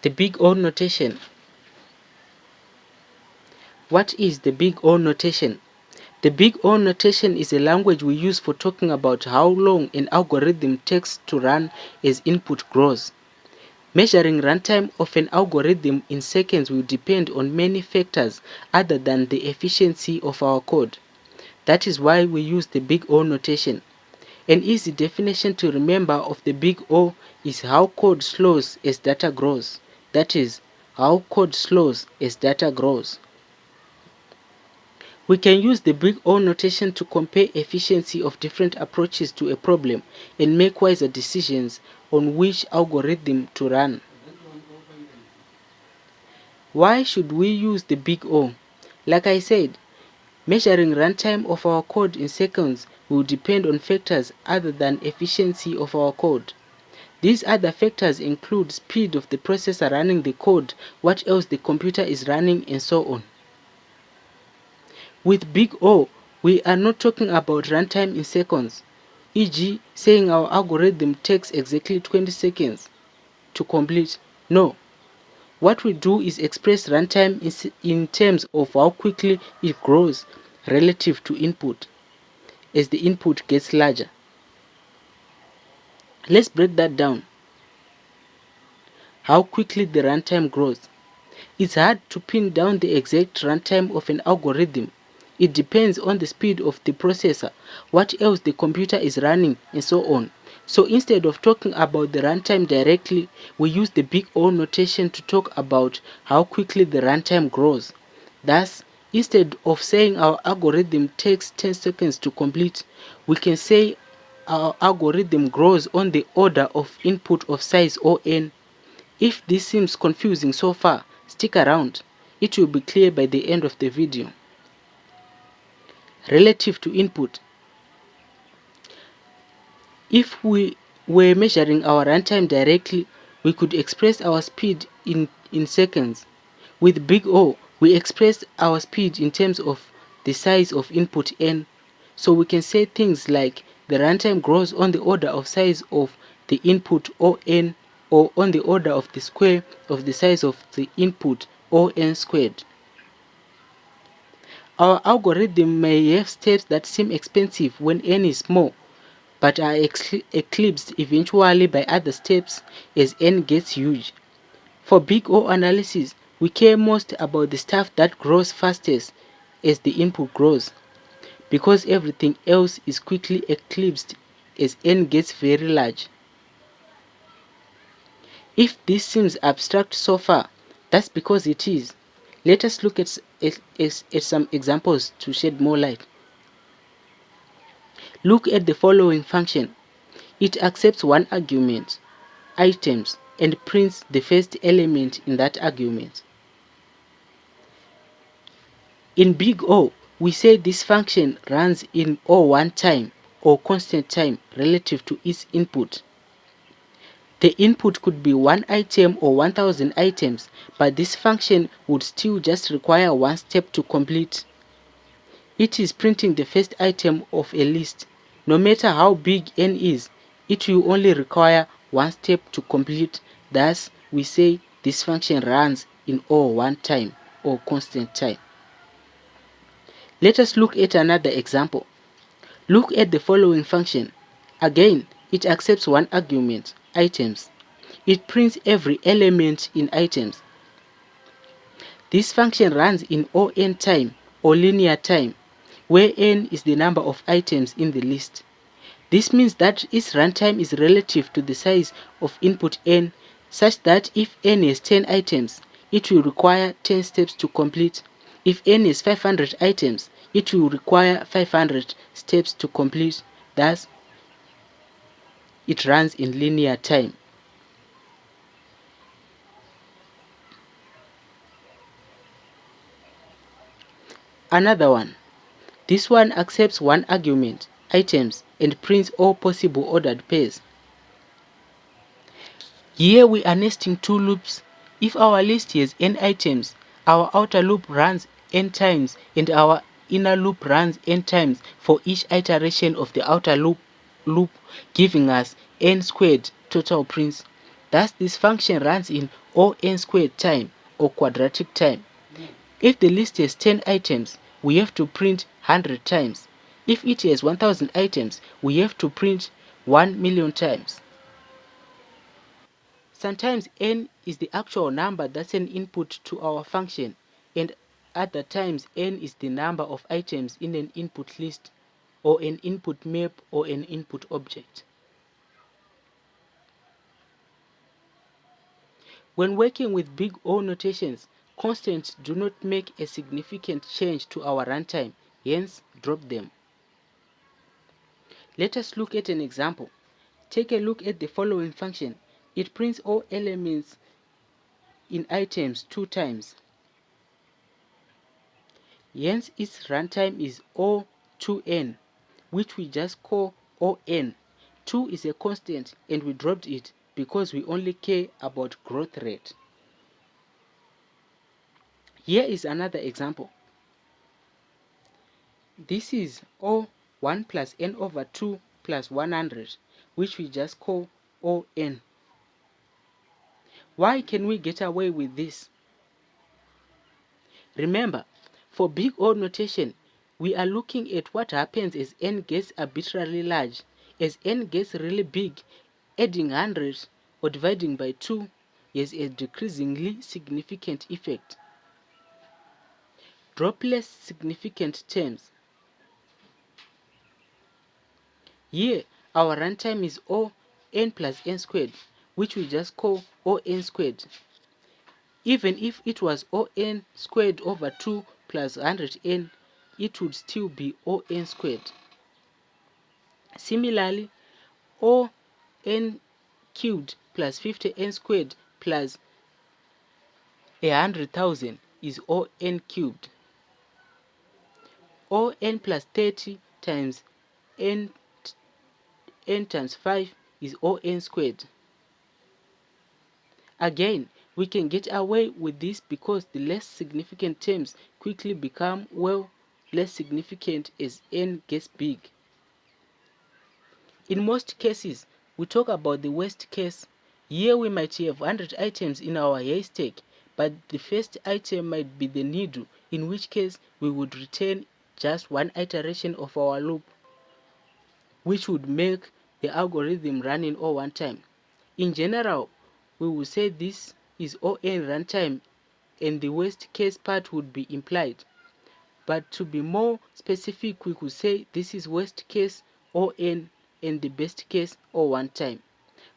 The big O notation. What is the big O notation? The big O notation is a language we use for talking about how long an algorithm takes to run as input grows. Measuring runtime of an algorithm in seconds will depend on many factors other than the efficiency of our code. That is why we use the big O notation. An easy definition to remember of the big O is how code slows as data grows. That is, how code slows as data grows. We can use the big O notation to compare efficiency of different approaches to a problem and make wiser decisions on which algorithm to run. Why should we use the big O? Like I said, measuring runtime of our code in seconds will depend on factors other than efficiency of our code. These other factors include speed of the processor running the code, what else the computer is running, and so on. With big O, we are not talking about runtime in seconds, e.g. saying our algorithm takes exactly 20 seconds to complete. No. What we do is express runtime in terms of how quickly it grows relative to input as the input gets larger. Let's break that down. How quickly the runtime grows. It's hard to pin down the exact runtime of an algorithm. It depends on the speed of the processor, what else the computer is running, and so on. So instead of talking about the runtime directly, we use the big O notation to talk about how quickly the runtime grows. Thus, instead of saying our algorithm takes 10 seconds to complete, we can say our algorithm grows on the order of input of size O(n). If this seems confusing so far, stick around. It will be clear by the end of the video. Relative to input. If we were measuring our runtime directly, we could express our speed in seconds. With big O, we express our speed in terms of the size of input n. So we can say things like the runtime grows on the order of size of the input O(n), or on the order of the square of the size of the input O(n squared). Our algorithm may have steps that seem expensive when n is small, but are eclipsed eventually by other steps as n gets huge. For big O analysis, we care most about the stuff that grows fastest as the input grows, because everything else is quickly eclipsed as n gets very large. If this seems abstract so far, that's because it is. Let us look at some examples to shed more light. Look at the following function. It accepts one argument, items, and prints the first element in that argument. In big O, we say this function runs in O(1) time or constant time relative to its input. The input could be 1 item or 1000 items, but this function would still just require one step to complete. It is printing the first item of a list. No matter how big n is, it will only require one step to complete. Thus, we say this function runs in O(1) time or constant time. Let us look at another example. Look at the following function. Again, it accepts one argument, items. It prints every element in items. This function runs in O(n) time or linear time, where n is the number of items in the list. This means that its runtime is relative to the size of input n, such that if n has 10 items, it will require 10 steps to complete. If n has 500 items, it will require 500 steps to complete. Thus, it runs in linear time. Another one. This one accepts one argument, items, and prints all possible ordered pairs. Here we are nesting two loops. If our list has n items, our outer loop runs n times and our inner loop runs n times for each iteration of the outer loop, giving us n squared total prints. Thus, this function runs in O(n squared) time or quadratic time. If the list has 10 items, we have to print 100 times. If it has 1000 items, we have to print 1,000,000 times. Sometimes n is the actual number that's an input to our function, and other times n is the number of items in an input list, or an input map, or an input object. When working with big O notations, constants do not make a significant change to our runtime, hence drop them. Let us look at an example. Take a look at the following function. It prints all elements in items 2 times. Hence its runtime is O2n, which we just call On. 2 is a constant and we dropped it because we only care about growth rate. Here is another example. This is O1 plus n over 2 plus 100, which we just call On. Why can we get away with this? Remember, for big O notation, we are looking at what happens as n gets arbitrarily large. As n gets really big, adding 100 or dividing by 2 has a decreasingly significant effect. Drop less significant terms. Here, our runtime is On plus n squared, which we just call On squared. Even if it was On squared over 2 plus 100n, it would still be On squared. Similarly, On cubed plus 50n squared plus 100,000 is On cubed. On plus 30 times n times 5 is On squared. Again, we can get away with this because the less significant terms quickly become, well, less significant as n gets big. In most cases, we talk about the worst case. Here we might have 100 items in our haystack, but the first item might be the needle, in which case we would return just one iteration of our loop, which would make the algorithm run in all one time. In general, we will say this is On runtime and the worst case part would be implied. But to be more specific, we could say this is worst case On and the best case O one time.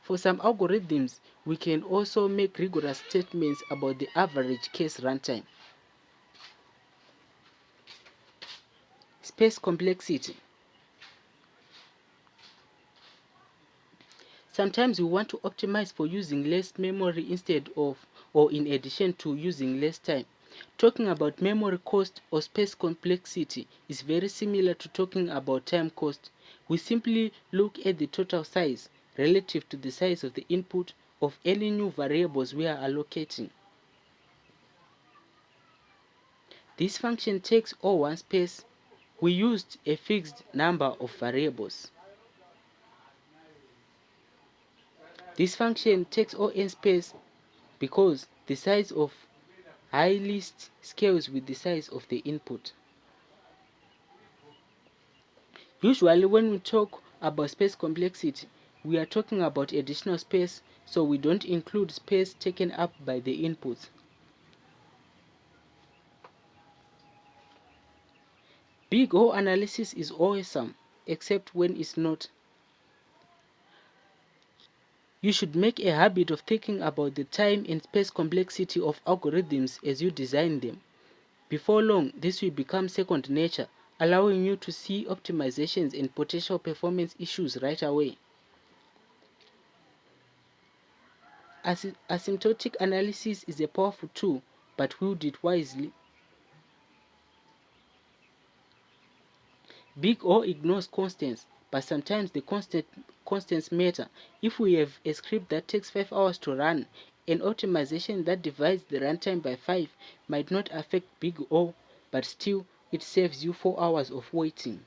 For some algorithms, we can also make rigorous statements about the average case runtime. Space complexity. Sometimes we want to optimize for using less memory instead of or in addition to using less time. Talking about memory cost or space complexity is very similar to talking about time cost. We simply look at the total size relative to the size of the input of any new variables we are allocating. This function takes O1 space. We used a fixed number of variables. This function takes On space because the size of high list scales with the size of the input. Usually when we talk about space complexity, we are talking about additional space, so we don't include space taken up by the inputs. Big O analysis is awesome, except when it's not. You should make a habit of thinking about the time and space complexity of algorithms as you design them. Before long, this will become second nature, allowing you to see optimizations and potential performance issues right away. Asymptotic analysis is a powerful tool, but wield it wisely. Big O ignores constants, but sometimes the constants matter. If we have a script that takes 5 hours to run, an optimization that divides the runtime by 5 might not affect Big O, but still it saves you 4 hours of waiting.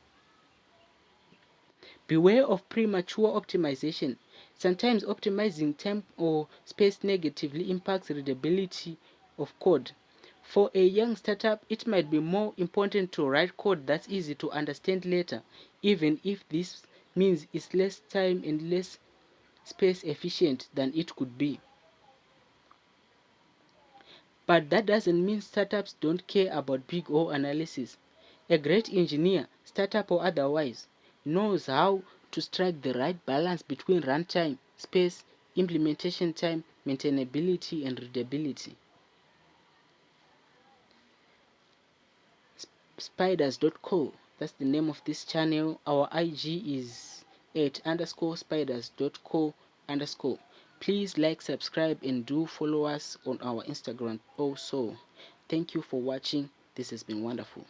Beware of premature optimization. Sometimes optimizing time or space negatively impacts readability of code. For a young startup, it might be more important to write code that's easy to understand later, even if this means it's less time and less space efficient than it could be. But that doesn't mean startups don't care about big O analysis. A great engineer, startup or otherwise, knows how to strike the right balance between runtime, space, implementation time, maintainability, and readability. Spiders.co, that's the name of this channel. Our IG is @_spiders.co_. Please like, subscribe, and do follow us on our Instagram also. Thank you for watching. This has been wonderful.